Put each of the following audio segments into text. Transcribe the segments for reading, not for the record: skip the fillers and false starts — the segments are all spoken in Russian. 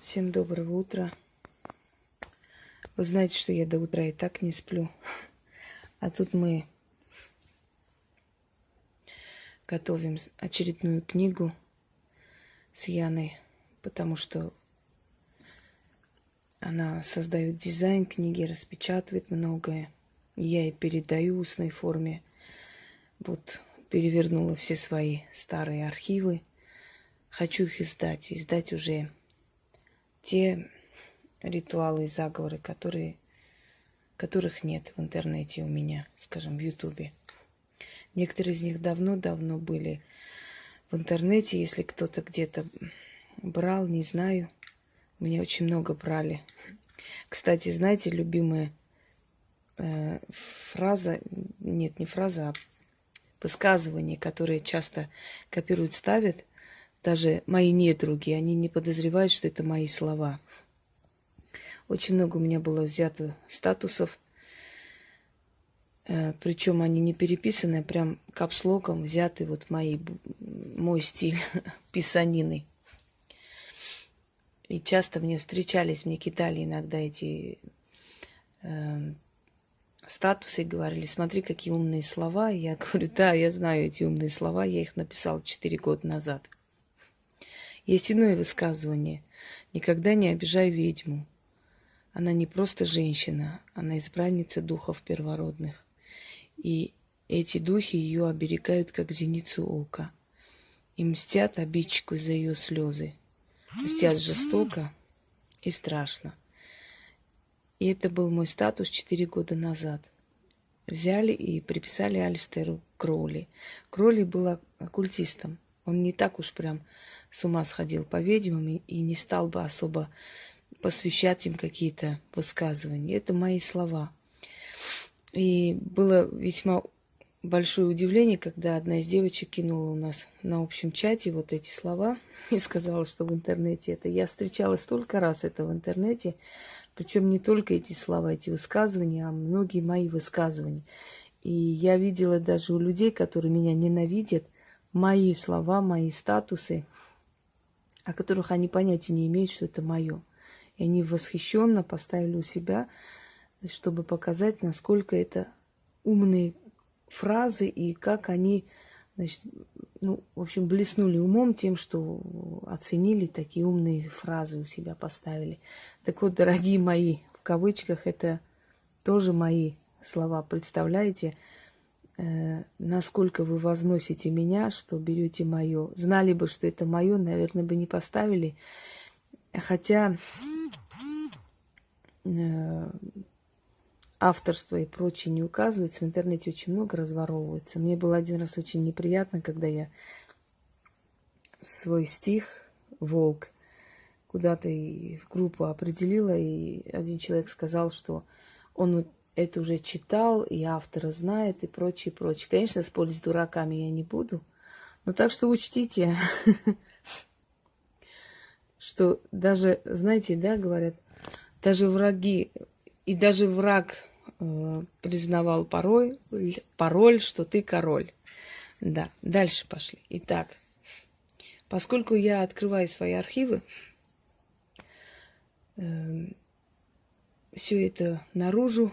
Всем доброго утра. Вы знаете, что я до утра и так не сплю. А тут мы готовим очередную книгу с Яной, потому что она создает дизайн книги, распечатывает многое. Я ей передаю в устной форме. Вот перевернула все свои старые архивы. Хочу их издать. Издать уже те ритуалы и заговоры, которых нет в интернете у меня, скажем, в Ютубе. Некоторые из них давно-давно были в интернете. Если кто-то где-то брал, не знаю. У меня очень много брали. Кстати, знаете, любимая фраза, нет, не фраза, а высказывание, которые часто копируют, ставят, даже мои недруги, они не подозревают, что это мои слова. Очень много у меня было взято статусов, причем они не переписаны, а прям капслоком взяты вот мой стиль писанины. И часто мне встречались, мне кидали иногда эти статусы и говорили: смотри, какие умные слова. Я говорю: да, я знаю эти умные слова, я их написала 4 года назад. Есть иное высказывание: никогда не обижай ведьму. Она не просто женщина, она избранница духов первородных. И эти духи ее оберегают, как зеницу ока. И мстят обидчику за ее слезы. Мстят жестоко и страшно. И это был мой статус 4 года назад. Взяли и приписали Алистеру Кроули. Кроули был оккультистом. Он не так уж прям с ума сходил по ведьмам и не стал бы особо посвящать им какие-то высказывания. Это мои слова. И было весьма большое удивление, когда одна из девочек кинула у нас на общем чате вот эти слова и сказала, что в интернете это. Я встречала столько раз это в интернете, причем не только эти слова, эти высказывания, а многие мои высказывания. И я видела даже у людей, которые меня ненавидят, мои слова, мои статусы, о которых они понятия не имеют, что это мое. И они восхищенно поставили у себя, чтобы показать, насколько это умные фразы и как они, значит, в общем, блеснули умом тем, что оценили такие умные фразы, у себя поставили. Так вот, дорогие мои, в кавычках, это тоже мои слова. Представляете, насколько вы возносите меня, что берете мое. Знали бы, что это мое, наверное, бы не поставили. Хотя авторство и прочее не указывается. В интернете очень много разворовывается. Мне было один раз очень неприятно, когда я свой стих «Волк» куда-то в группу определила, и один человек сказал, что он это уже читал, и автора знает, и прочее, прочее. Конечно, спорить с дураками я не буду, но так что учтите, что даже, знаете, да, говорят, даже враги, и даже враг признавал пароль, что ты король. Да, дальше пошли. Итак, поскольку я открываю свои архивы, все это наружу,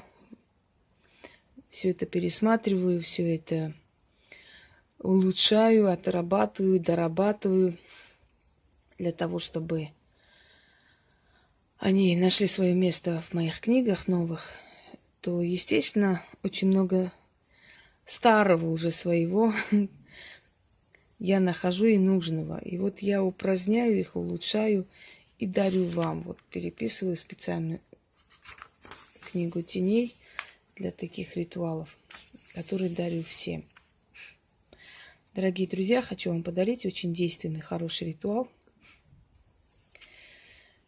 все это пересматриваю, все это улучшаю, отрабатываю, дорабатываю для того, чтобы они нашли свое место в моих книгах новых, то, естественно, очень много старого уже своего я нахожу и нужного. И вот я упраздняю их, улучшаю и дарю вам. Вот переписываю специальную книгу теней для таких ритуалов, которые дарю всем. Дорогие друзья, хочу вам подарить очень действенный, хороший ритуал.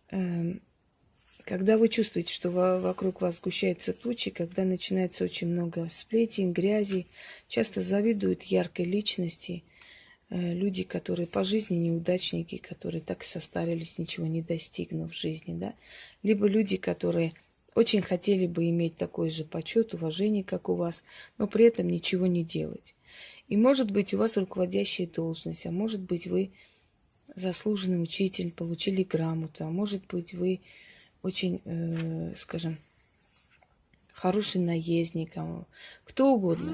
Когда вы чувствуете, что вокруг вас сгущаются тучи, когда начинается очень много сплетен, грязи, часто завидуют яркой личности, люди, которые по жизни неудачники, которые так и состарились, ничего не достигнув в жизни, да? Либо люди, которые очень хотели бы иметь такой же почет, уважение, как у вас, но при этом ничего не делать. И может быть у вас руководящая должность, а может быть вы заслуженный учитель, получили грамоту, а может быть, вы очень, скажем, хороший наездник, кто угодно.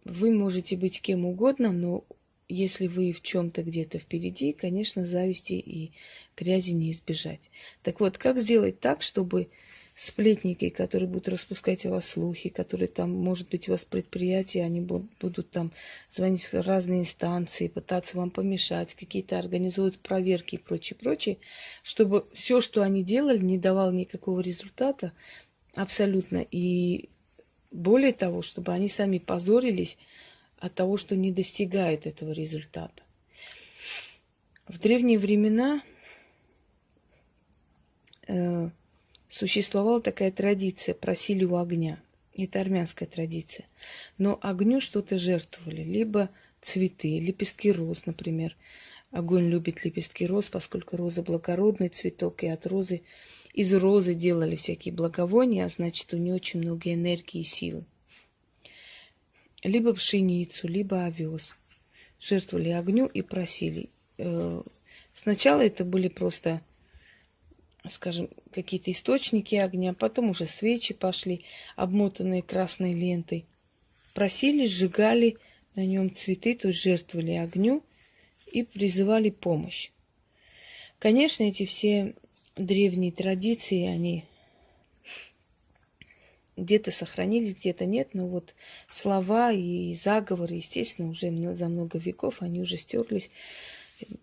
Вы можете быть кем угодно, но если вы в чем-то где-то впереди, конечно, зависти и грязи не избежать. Так вот, как сделать так, чтобы сплетники, которые будут распускать о вас слухи, которые там, может быть, у вас предприятие, они будут там звонить в разные инстанции, пытаться вам помешать, какие-то организуют проверки и прочее, прочее, чтобы все, что они делали, не давало никакого результата абсолютно. И более того, чтобы они сами позорились от того, что не достигают этого результата. В древние времена существовала такая традиция, просили у огня. Это армянская традиция. Но огню что-то жертвовали. Либо цветы, лепестки роз, например. Огонь любит лепестки роз, поскольку роза благородный цветок, и от розы, из розы делали всякие благовония, а значит, у нее очень много энергии и силы. Либо пшеницу, либо овес. Жертвовали огню и просили. Сначала это были просто, скажем, какие-то источники огня, потом уже свечи пошли, обмотанные красной лентой. Просили, сжигали на нем цветы, то есть жертвовали огню и призывали помощь. Конечно, эти все древние традиции, они где-то сохранились, где-то нет, но вот слова и заговоры, естественно, уже за много веков они уже стерлись.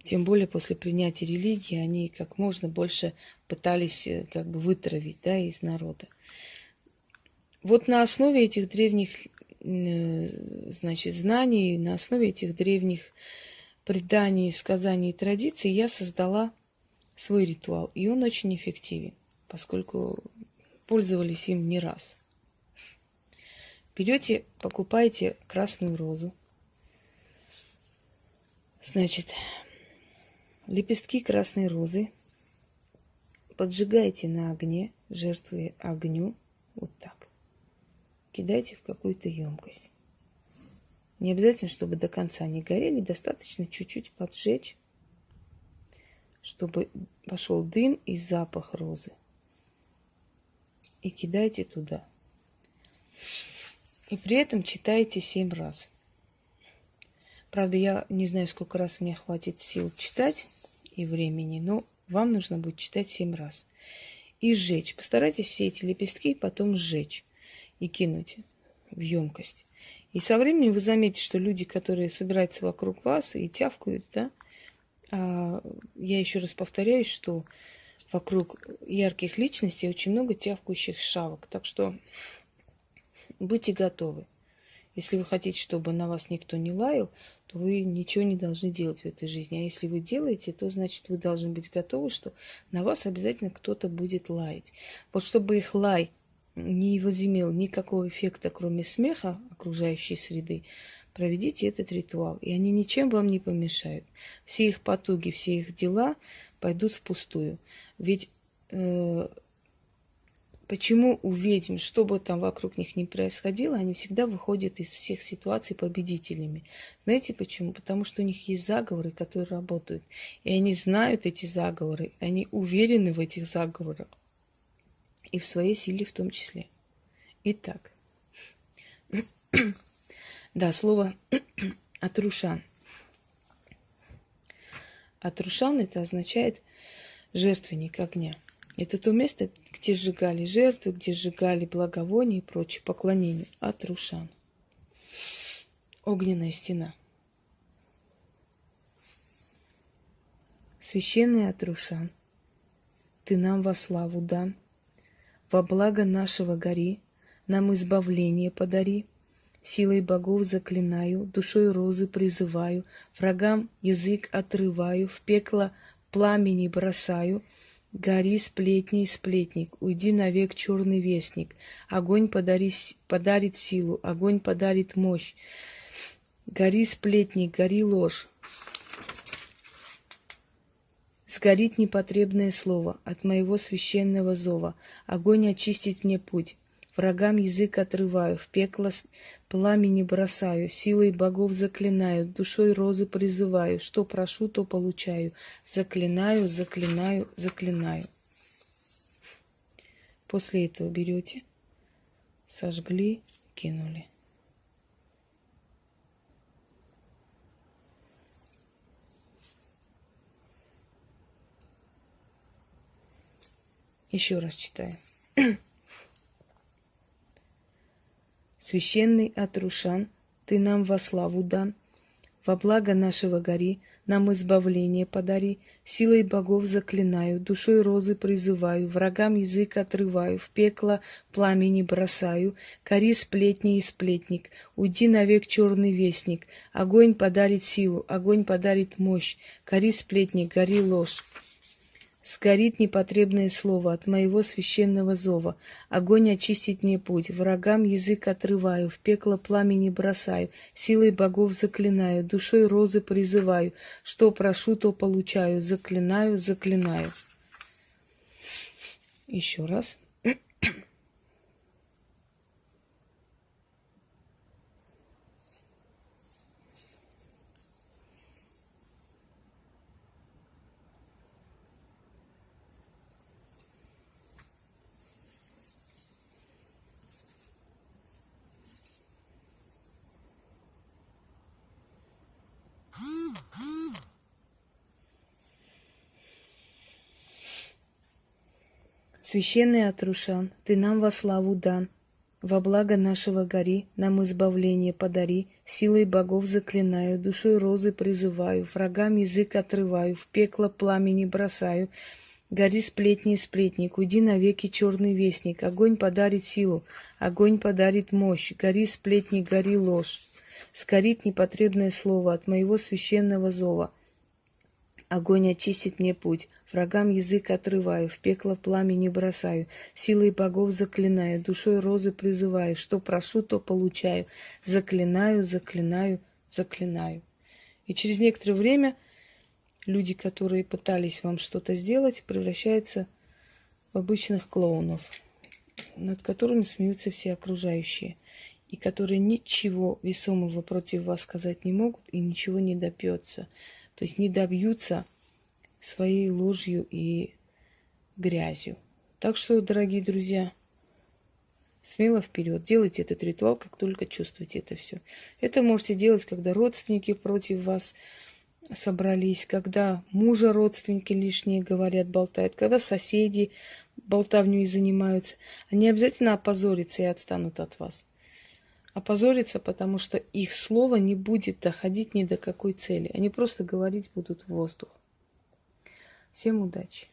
Тем более после принятия религии они как можно больше пытались как бы вытравить, да, из народа. Вот на основе этих древних, значит, знаний, на основе этих древних преданий, сказаний и традиций я создала свой ритуал. И он очень эффективен, поскольку пользовались им не раз. Берете, покупаете красную розу. Значит, лепестки красной розы поджигаете на огне, жертвуя огню, вот так. Кидайте в какую-то емкость. Не обязательно, чтобы до конца не горели, достаточно чуть-чуть поджечь, чтобы пошел дым и запах розы. И кидайте туда. И при этом читайте 7 раз. Правда, я не знаю, сколько раз мне хватит сил читать и времени, но вам нужно будет читать 7 раз. И сжечь. Постарайтесь все эти лепестки потом сжечь и кинуть в емкость. И со временем вы заметите, что люди, которые собираются вокруг вас и тявкают, да, я еще раз повторяюсь, что вокруг ярких личностей очень много тявкающих шавок. Так что будьте готовы. Если вы хотите, чтобы на вас никто не лаял, то вы ничего не должны делать в этой жизни. А если вы делаете, то значит вы должны быть готовы, что на вас обязательно кто-то будет лаять. Вот чтобы их лай не возымел никакого эффекта, кроме смеха окружающей среды, проведите этот ритуал, и они ничем вам не помешают. Все их потуги, все их дела пойдут впустую. Ведь почему у ведьм, что бы там вокруг них ни происходило, они всегда выходят из всех ситуаций победителями? Знаете почему? Потому что у них есть заговоры, которые работают. И они знают эти заговоры, они уверены в этих заговорах. И в своей силе в том числе. Итак. Да, слово «атрушан». Атрушан это означает жертвенник огня. Это то место, где сжигали жертвы, где сжигали благовония и прочее поклонение. Атрушан. Огненная стена. Священный Атрушан, ты нам во славу дан, во благо нашего гори, нам избавление подари. Силой богов заклинаю, душой розы призываю, врагам язык отрываю, в пекло пламени бросаю. Гори, сплетни, сплетник, уйди навек, черный вестник. Огонь подарит силу, огонь подарит мощь. Гори, сплетник, гори ложь. Сгорит непотребное слово от моего священного зова. Огонь очистит мне путь. врагам язык отрываю, в пекло пламени бросаю, силой богов заклинаю, душой розы призываю, что прошу, то получаю, заклинаю, заклинаю, заклинаю. После этого берете, сожгли, кинули. Еще раз читаю. Священный Атрушан, ты нам во славу дан, во благо нашего гори, нам избавление подари, силой богов заклинаю, душой розы призываю, врагам язык отрываю, в пекло пламени бросаю, кори сплетни и сплетник, уйди навек черный вестник, огонь подарит силу, огонь подарит мощь, кори сплетник, гори ложь. Сгорит непотребное слово от моего священного зова. Огонь очистит мне путь, врагам язык отрываю, в пекло пламени бросаю, силой богов заклинаю, душой розы призываю, что прошу, то получаю, заклинаю, заклинаю. Еще раз. Священный Атрушан, ты нам во славу дан, во благо нашего гори, нам избавление подари, силой богов заклинаю, душой розы призываю, врагам язык отрываю, в пекло пламени бросаю, гори сплетни и сплетник, уйди навеки черный вестник, огонь подарит силу, огонь подарит мощь, гори сплетни, гори ложь, сгорит непотребное слово от моего священного зова. Огонь очистит мне путь, врагам язык отрываю, в пекло пламени бросаю, силой богов заклинаю, душой розы призываю, что прошу, то получаю, заклинаю, заклинаю, заклинаю. И через некоторое время люди, которые пытались вам что-то сделать, превращаются в обычных клоунов, над которыми смеются все окружающие, и которые ничего весомого против вас сказать не могут и ничего не добьется. То есть не добьются своей ложью и грязью. Так что, дорогие друзья, смело вперед. Делайте этот ритуал, как только чувствуете это все. Это можете делать, когда родственники против вас собрались, когда мужа родственники лишние говорят, болтают, когда соседи болтовней занимаются. Они обязательно опозорятся и отстанут от вас. Опозориться, потому что их слово не будет доходить ни до какой цели. Они просто говорить будут в воздух. Всем удачи!